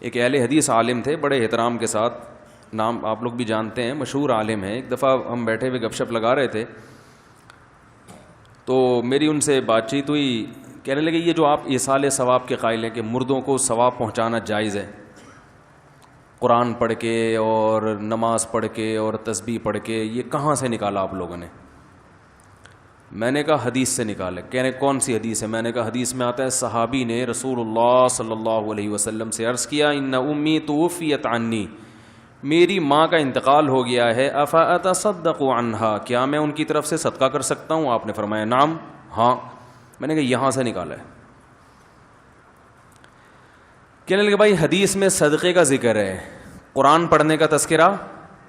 ایک اہل حدیث عالم تھے, بڑے احترام کے ساتھ, نام آپ لوگ بھی جانتے ہیں, مشہور عالم ہیں. ایک دفعہ ہم بیٹھے ہوئے گپ شپ لگا رہے تھے تو میری ان سے بات چیت ہوئی. کہنے لگے یہ جو آپ ایصال ثواب کے قائل ہیں کہ مردوں کو ثواب پہنچانا جائز ہے, قرآن پڑھ کے اور نماز پڑھ کے اور تسبیح پڑھ کے, یہ کہاں سے نکالا آپ لوگوں نے؟ میں نے کہا حدیث سے نکالے. کہنے کون سی حدیث ہے؟ میں نے کہا حدیث میں آتا ہے صحابی نے رسول اللہ صلی اللہ علیہ وسلم سے عرض کیا ان امی توفیت عنی, میری ماں کا انتقال ہو گیا ہے, افاتصدق عنہا, کیا میں ان کی طرف سے صدقہ کر سکتا ہوں؟ آپ نے فرمایا نعم, ہاں. میں نے کہا یہاں سے نکالا ہے. کہنے لگے بھائی حدیث میں صدقے کا ذکر ہے, قرآن پڑھنے کا تذکرہ,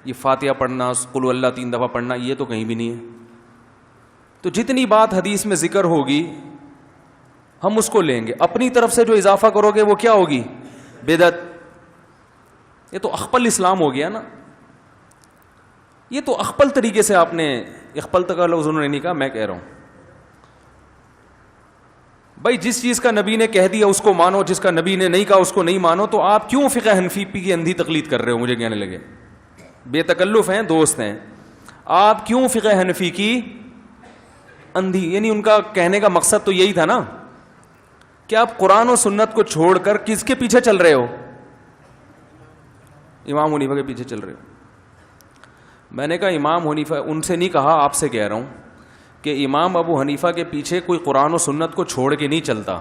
یہ فاتحہ پڑھنا, قل اللہ 3 دفعہ پڑھنا, یہ تو کہیں بھی نہیں ہے. تو جتنی بات حدیث میں ذکر ہوگی ہم اس کو لیں گے. اپنی طرف سے جو اضافہ کرو گے وہ کیا ہوگی؟ بدعت. یہ تو اخپل اسلام ہو گیا نا. یہ تو اخپل طریقے سے آپ نے, اخپل تک کا لفظ انہوں نے نہیں کہا, میں کہہ رہا ہوں بھائی جس چیز کا نبی نے کہہ دیا اس کو مانو, جس کا نبی نے نہیں کہا اس کو نہیں مانو. تو آپ کیوں فقہ حنفی کی اندھی تقلید کر رہے ہو؟ مجھے کہنے لگے, بے تکلف ہیں, دوست ہیں, آپ کیوں فقہ حنفی کی اندھی؟ یعنی ان کا کہنے کا مقصد تو یہی تھا نا کہ آپ قرآن و سنت کو چھوڑ کر کس کے پیچھے چل رہے ہو؟ امام حنیفہ کے پیچھے چل رہے ہو. میں نے کہا امام حنیفہ, ان سے نہیں کہا, آپ سے کہہ رہا ہوں کہ امام ابو حنیفہ کے پیچھے کوئی قرآن و سنت کو چھوڑ کے نہیں چلتا.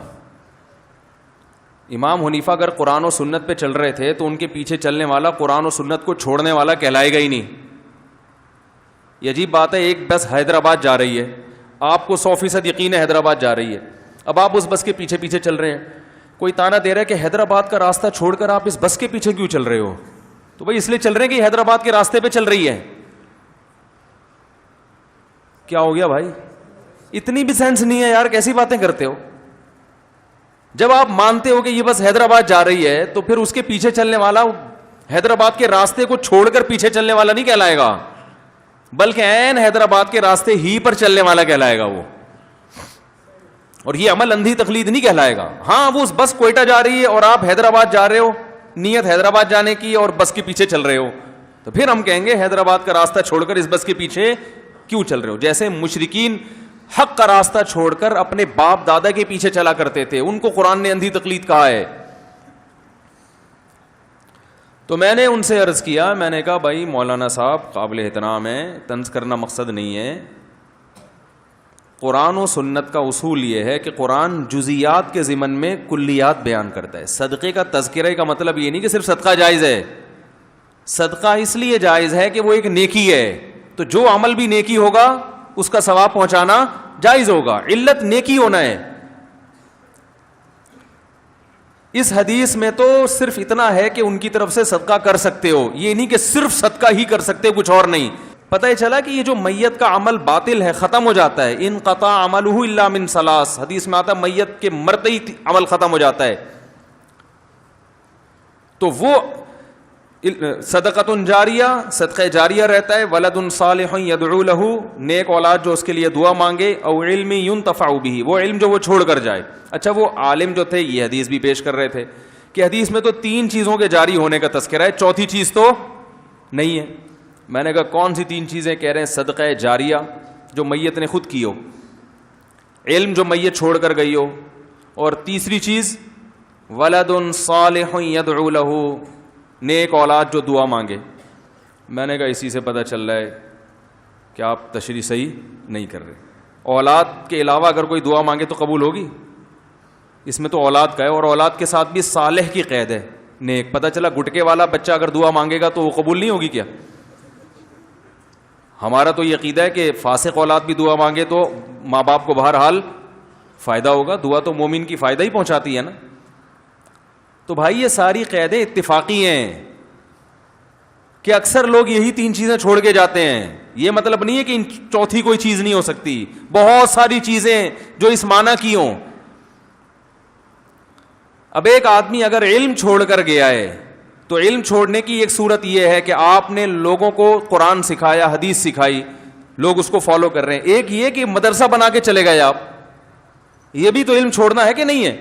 امام حنیفہ اگر قرآن و سنت پہ چل رہے تھے تو ان کے پیچھے چلنے والا قرآن و سنت کو چھوڑنے والا کہلائے گا ہی نہیں. یہ عجیب بات ہے, ایک بس حیدرآباد جا رہی ہے, آپ کو 100% یقین ہے حیدرآباد جا رہی ہے, اب آپ اس بس کے پیچھے پیچھے چل رہے ہیں. کوئی تانا دے رہا ہے کہ حیدرآباد کا راستہ چھوڑ کر آپ اس بس کے پیچھے کیوں چل رہے ہو؟ تو بھائی اس لیے چل رہے ہیں کہ حیدرآباد کے راستے پہ چل رہی ہے. کیا ہو گیا بھائی؟ اتنی بھی سینس نہیں ہے یار, کیسی باتیں کرتے ہو؟ جب آپ مانتے ہو کہ یہ بس حیدرآباد جا رہی ہے تو پھر اس کے پیچھے چلنے والا حیدرآباد کے راستے کو چھوڑ کر پیچھے چلنے والا نہیں کہلائے گا, بلکہ عین حیدرآباد کے راستے ہی پر چلنے والا کہلائے گا وہ. اور یہ عمل اندھی تقلید نہیں کہلائے گا. ہاں وہ اس بس کوئٹہ جا رہی ہے اور آپ حیدرآباد جا رہے ہو, نیت حیدرآباد جانے کی اور بس کے پیچھے چل رہے ہو, تو پھر ہم کہیں گے حیدرآباد کا راستہ چھوڑ کر اس بس کے پیچھے کیوں چل رہے ہو؟ جیسے مشرکین حق کا راستہ چھوڑ کر اپنے باپ دادا کے پیچھے چلا کرتے تھے, ان کو قرآن نے اندھی تقلید کہا ہے. تو میں نے ان سے عرض کیا, میں نے کہا بھائی مولانا صاحب قابل احترام ہیں, طنز کرنا مقصد نہیں ہے. قرآن و سنت کا اصول یہ ہے کہ قرآن جزیات کے ضمن میں کلیات بیان کرتا ہے. صدقے کا تذکرہ کا مطلب یہ نہیں کہ صرف صدقہ جائز ہے. صدقہ اس لیے جائز ہے کہ وہ ایک نیکی ہے, تو جو عمل بھی نیکی ہوگا اس کا ثواب پہنچانا جائز ہوگا. علت نیکی ہونا ہے. اس حدیث میں تو صرف اتنا ہے کہ ان کی طرف سے صدقہ کر سکتے ہو, یہ نہیں کہ صرف صدقہ ہی کر سکتے, کچھ اور نہیں. پتہ ہی چلا کہ یہ جو میت کا عمل باطل ہے, ختم ہو جاتا ہے. انقطع عملہ الا من ثلاث, حدیث میں آتا ہے میت کے مرتے ہی عمل ختم ہو جاتا ہے. تو وہ صدقۃ جاریہ, صدقہ جاریہ رہتا ہے. ولد صالح یدعو لہ, نیک اولاد جو اس کے لیے دعا مانگے. او علم ینتفع بہ, وہ علم جو وہ چھوڑ کر جائے. اچھا وہ عالم جو تھے یہ حدیث بھی پیش کر رہے تھے کہ حدیث میں تو 3 چیزوں کے جاری ہونے کا تذکرہ ہے, چوتھی چیز تو نہیں ہے. میں نے کہا کون سی 3 چیزیں؟ کہہ رہے ہیں صدقہ جاریہ جو میت نے خود کی ہو, علم جو میت چھوڑ کر گئی ہو, اور تیسری چیز ولد صالح یدعو لہ, نیک اولاد جو دعا مانگے. میں نے کہا اسی سے پتہ چل رہا ہے کہ آپ تشریح صحیح نہیں کر رہے. اولاد کے علاوہ اگر کوئی دعا مانگے تو قبول ہوگی؟ اس میں تو اولاد کا ہے, اور اولاد کے ساتھ بھی صالح کی قید ہے, نیک. پتہ چلا گٹکے والا بچہ اگر دعا مانگے گا تو وہ قبول نہیں ہوگی کیا؟ ہمارا تو یہ عقیدہ ہے کہ فاسق اولاد بھی دعا مانگے تو ماں باپ کو بہرحال فائدہ ہوگا. دعا تو مومن کی فائدہ ہی پہنچاتی ہے نا. تو بھائی یہ ساری قیدیں اتفاقی ہیں کہ اکثر لوگ یہی 3 چیزیں چھوڑ کے جاتے ہیں. یہ مطلب نہیں ہے کہ ان چوتھی کوئی چیز نہیں ہو سکتی, بہت ساری چیزیں جو اس معنی کی ہوں. اب ایک آدمی اگر علم چھوڑ کر گیا ہے تو علم چھوڑنے کی ایک صورت یہ ہے کہ آپ نے لوگوں کو قرآن سکھایا, حدیث سکھائی, لوگ اس کو فالو کر رہے ہیں. ایک یہ کہ مدرسہ بنا کے چلے گئے آپ, یہ بھی تو علم چھوڑنا ہے کہ نہیں ہے؟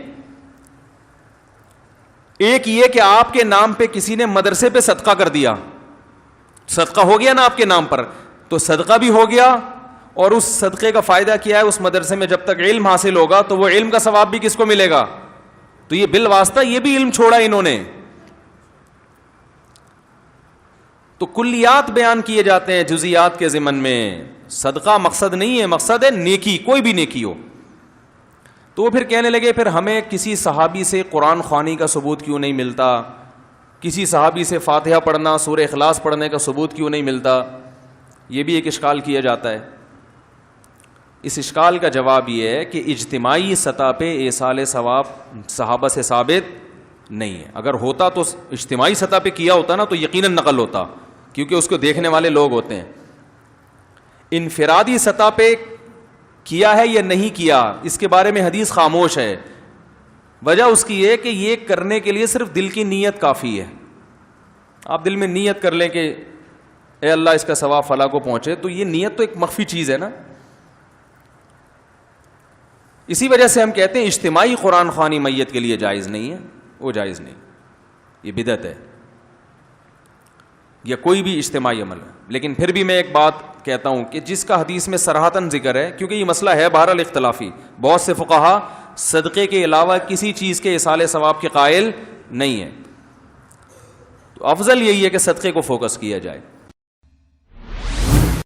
ایک یہ کہ آپ کے نام پہ کسی نے مدرسے پہ صدقہ کر دیا, صدقہ ہو گیا نا آپ کے نام پر, تو صدقہ بھی ہو گیا, اور اس صدقے کا فائدہ کیا ہے, اس مدرسے میں جب تک علم حاصل ہوگا تو وہ علم کا ثواب بھی کس کو ملے گا, تو یہ بالواسطہ یہ بھی علم چھوڑا انہوں نے. تو کلیات بیان کیے جاتے ہیں جزیات کے ضمن میں. صدقہ مقصد نہیں ہے, مقصد ہے نیکی, کوئی بھی نیکی ہو. تو وہ پھر کہنے لگے پھر ہمیں کسی صحابی سے قرآن خوانی کا ثبوت کیوں نہیں ملتا, کسی صحابی سے فاتحہ پڑھنا, سورہ اخلاص پڑھنے کا ثبوت کیوں نہیں ملتا. یہ بھی ایک اشکال کیا جاتا ہے. اس اشکال کا جواب یہ ہے کہ اجتماعی سطح پہ ایصال ثواب صحابہ سے ثابت نہیں ہے. اگر ہوتا تو اجتماعی سطح پہ کیا ہوتا نا تو یقیناً نقل ہوتا, کیونکہ اس کو دیکھنے والے لوگ ہوتے ہیں. انفرادی سطح پہ کیا ہے یا نہیں کیا, اس کے بارے میں حدیث خاموش ہے. وجہ اس کی ہے کہ یہ کرنے کے لیے صرف دل کی نیت کافی ہے. آپ دل میں نیت کر لیں کہ اے اللہ اس کا ثواب فلاں کو پہنچے, تو یہ نیت تو ایک مخفی چیز ہے نا. اسی وجہ سے ہم کہتے ہیں اجتماعی قرآن خوانی میت کے لیے جائز نہیں ہے, وہ جائز نہیں, یہ بدعت ہے, یا کوئی بھی اجتماعی عمل ہے. لیکن پھر بھی میں ایک بات کہتا ہوں کہ جس کا حدیث میں صراحتاً ذکر ہے, کیونکہ یہ مسئلہ ہے بہرحال اختلافی, بہت سے فقہا صدقے کے علاوہ کسی چیز کے ایصال ثواب کے قائل نہیں ہے, تو افضل یہی ہے کہ صدقے کو فوکس کیا جائے.